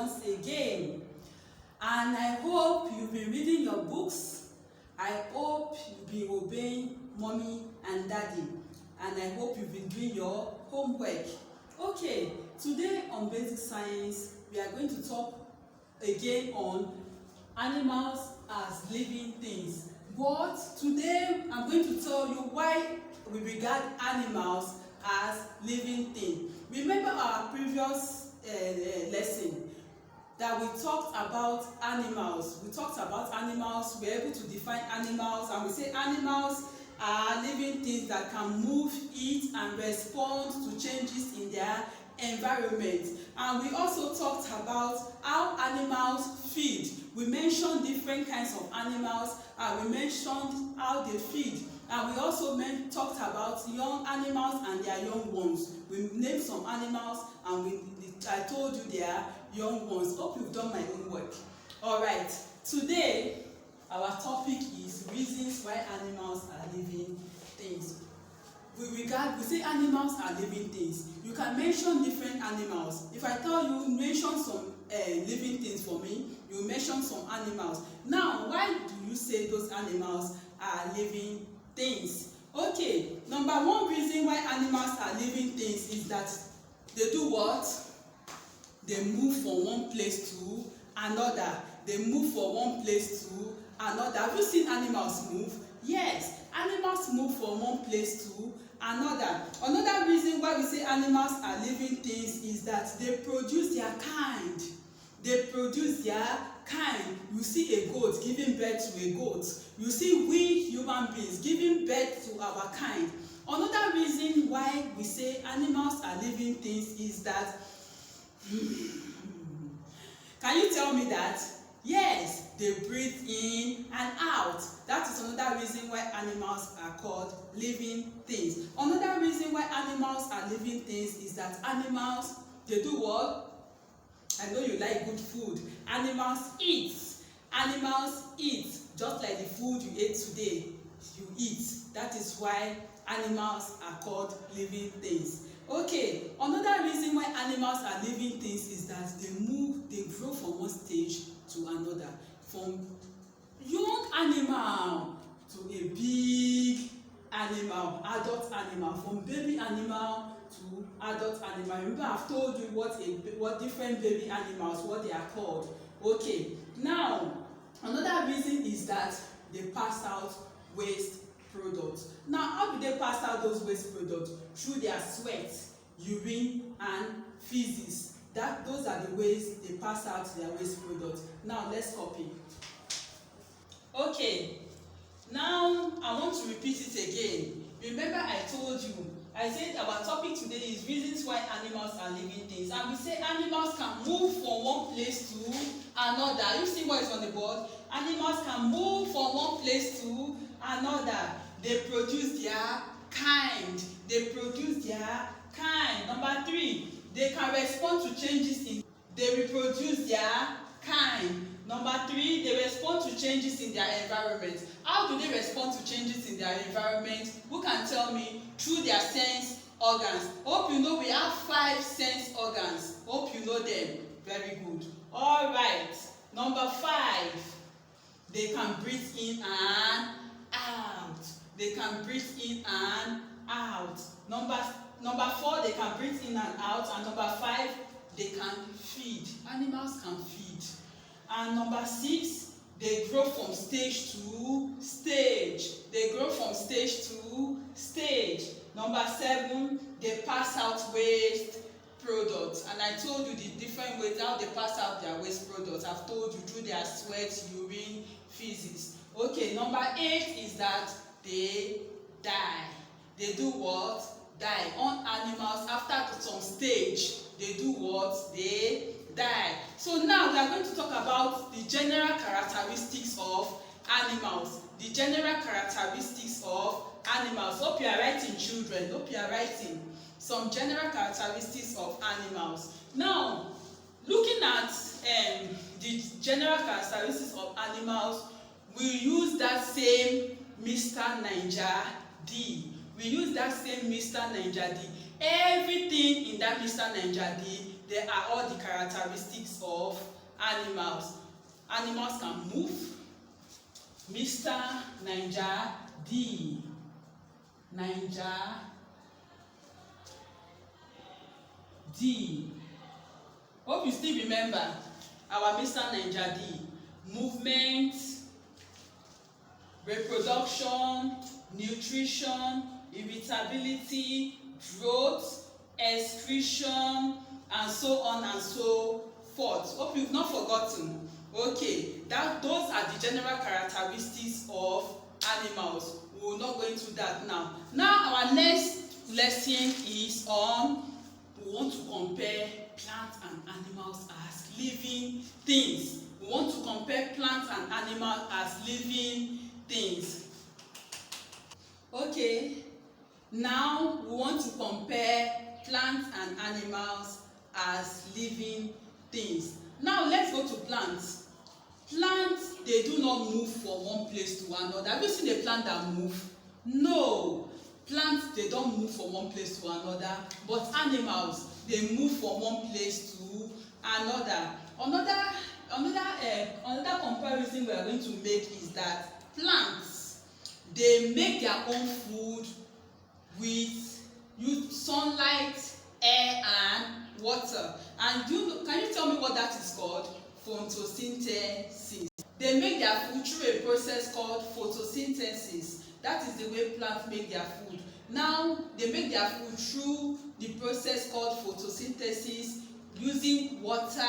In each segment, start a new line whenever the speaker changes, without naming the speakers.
once again, and I hope you've been reading your books. I hope you've been obeying mommy and daddy, and I hope you've been doing your homework. Okay, today on Basic Science we are going to talk again on animals as living things, but today I'm going to tell you why we regard animals as living things. Remember our previous lesson that we talked about animals. We talked about animals, we were able to define animals, and we say animals are living things that can move, eat, and respond to changes in their environment. And we also talked about how animals feed. We mentioned different kinds of animals, and we mentioned how they feed. And we also talked about young animals and their young ones. We named some animals, and I told you they are young ones. Hope you've done my homework. All right. Today, our topic is reasons why animals are living things. We say animals are living things. You can mention different animals. If I tell you mention some living things for me, you mention some animals. Now, why do you say those animals are living things? Okay, number one reason why animals are living things is that they do what? They move from one place to another. They move from one place to another. Have you seen animals move? Yes, animals move from one place to another. Another reason why we say animals are living things is that they produce their kind. They produce their kind. You see a goat giving birth to a goat. You see we human beings giving birth to our kind. Another reason why we say animals are living things is that can you tell me that? Yes, they breathe in and out. That is another reason why animals are called living things. Another reason why animals are living things is that animals, they do what? I know you like good food. Animals eat. Animals eat. Just like the food you ate today, you eat. That is why animals are called living things. Okay, another reason why animals are living things is that they grow from one stage to another. From young animal to a big animal, adult animal, from baby animal to adult animal. Remember, I've told you what different baby animals, what they are called. Okay, now another reason is that they pass out waste products. Now, how do they pass out those waste products? Through their sweat, urine, and feces. Those are the ways they pass out their waste products. Now, let's copy. Okay, now I want to repeat it again. Remember, I told you, I said our topic today is reasons why animals are living things. And we say animals can move from one place to another. You see what is on the board? Animals can move from one place to another. They produce their kind. They produce their kind. Number 3, they can respond to changes in. They reproduce their kind. Number 3, they respond to changes in their environment. How do they respond to changes in their environment? Who can tell me? Through their sense organs. Hope you know we have 5 sense organs. Hope you know them. Very good. All right. Number 5, they can breathe in and out. They can breathe in and out. Number 4, they can breathe in and out. And number 5, they can feed. Animals can feed. And number 6, they grow from stage to stage. They grow from stage to stage. Number 7, they pass out waste products. And I told you the different ways how they pass out their waste products. I've told you through their sweat, urine, feces. Okay, number 8 is that they die. They do what? Die. On animals, after some stage, they do what? They die. So now we are going to talk about the general characteristics of animals. The general characteristics of animals. Hope you are writing, children. Hope you are writing some general characteristics of animals. Now, looking at the general characteristics of animals, we use that same Mr. Naija D. We use that same Mr. Naija D. Everything in that Mr. Naija D they are all the characteristics of animals. Animals can move. Mr. Naija D. Naija D. Hope you still remember our Mr. Naija D. Movement, reproduction, nutrition, irritability, growth, excretion, and so on and so forth. Hope you've not forgotten. Okay, those are the general characteristics of animals. We will not go into that now. Now our next lesson is on, we want to compare plants and animals as living things. We want to compare plants and animals as living things. Okay, now we want to compare plants and animals as living things. Now let's go to plants. Plants, they do not move from one place to another. Have you seen a plant that move? No. Plants, they don't move from one place to another. But animals, they move from one place to another. Another comparison we are going to make is that plants, they make their own food with sunlight, air, and water. And can you tell me what that is called? Photosynthesis. They make their food through a process called photosynthesis. That is the way plants make their food. Now, they make their food through the process called photosynthesis using water,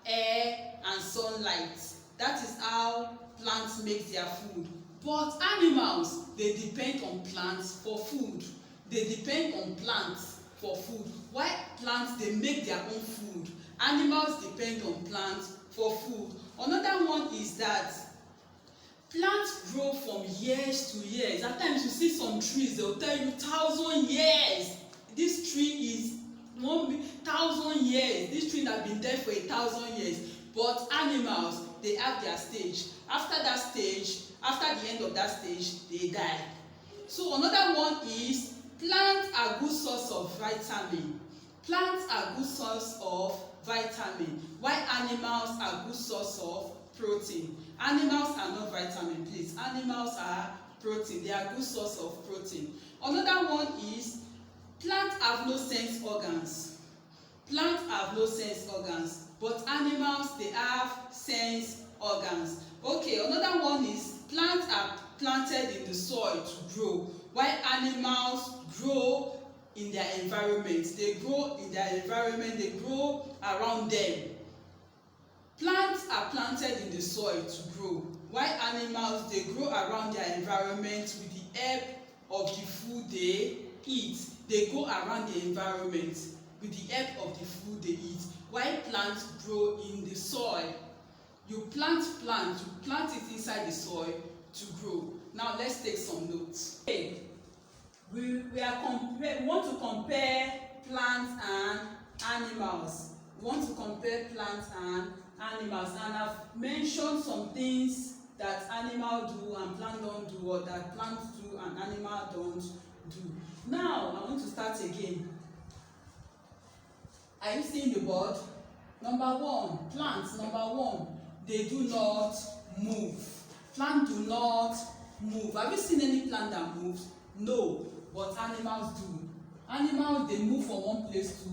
air, and sunlight. That is how plants make their food. But animals, they depend on plants for food. They depend on plants for food. While plants, they make their own food. Animals depend on plants for food. Another one is that plants grow from years to years. At times you see some trees, they will tell you 1,000 years. This tree is 1,000 years. This tree has been there for 1,000 years. But animals, they have their stage. After that stage, after the end of that stage, they die. So another one is plants are good source of vitamin. Plants are good source of vitamin, while animals are good source of protein. Animals are not vitamin, please. Animals are protein. They are good source of protein. Another one is plants have no sense organs. Plants have no sense organs, but animals, they have sense organs. Okay, another one is plants are planted in the soil to grow, while animals grow in their environment. They grow in their environment, they grow around them. Plants are planted in the soil to grow, while animals, they grow around their environment with the help of the food they eat. They go around the environment with the help of the food they eat, while plants grow in the soil. You plant it inside the soil to grow. Now let's take some notes. Okay. We want to compare plants and animals. We want to compare plants and animals. And I've mentioned some things that animals do and plants don't do, or that plants do and animals don't do. Now, I want to start again. Are you seeing the board? Number one, plants. Number one, they do not move. Plants do not move. Have you seen any plant that moves? No, but animals do. Animals, they move from one place to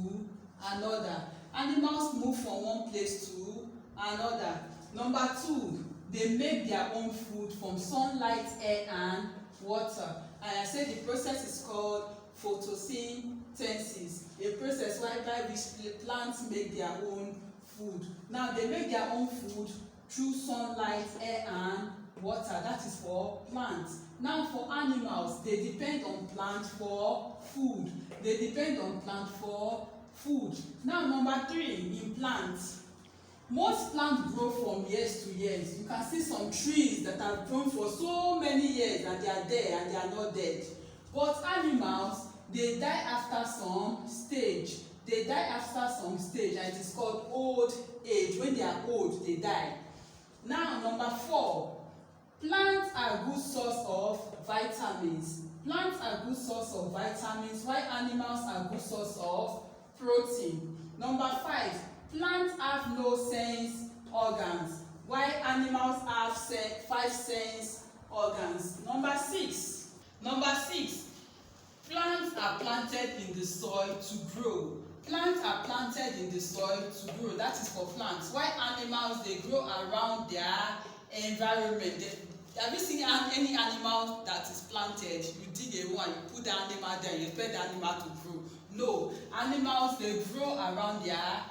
another. Animals move from one place to another. Number two, they make their own food from sunlight, air, and water. And I said the process is called photosynthesis, a process whereby which plants make their own food. Now, they make their own food through sunlight, air, and water. That is for plants. Now, for animals, they depend on plants for food. They depend on plants for food. Now, number three, in plants, most plants grow from years to years. You can see some trees that have grown for so many years and they are there and they are not dead. But animals, they die after some stage. They die after some stage, and it is called old age. When they are old, they die. Now, number four, plants are good source of vitamins. Plants are good source of vitamins, while animals are good source of protein. Number 5, plants have no sense organs, while animals have 5 sense organs. Number 6, plants are planted in the soil to grow. Plants are planted in the soil to grow. That is for plants. While animals, they grow around their environment. Have you seen any animal that is planted? You dig a hole and you put the animal there, you expect the animal to grow. No, animals, they grow around their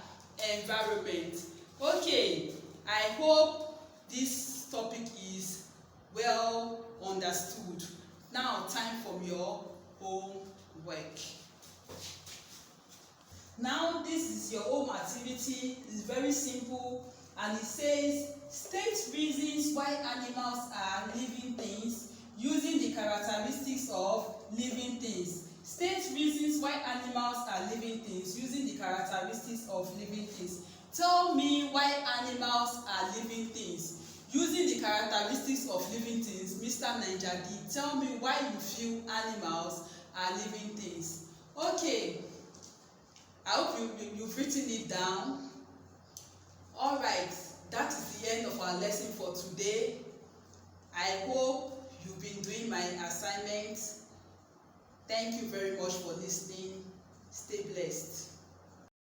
environment. Okay, I hope this topic is well understood. Now, time for your homework. Now, this is your home activity. It's very simple, and it says state reasons why animals are living things using the characteristics of living things. State reasons why animals are living things using the characteristics of living things. Tell me why animals are living things using the characteristics of living things. Mr. Naijadi, tell me why you feel animals are living things. Okay, I hope you've written it down. All right, that is the end of our lesson for today. I hope you've been doing my assignments. Thank you very much for listening. Stay blessed.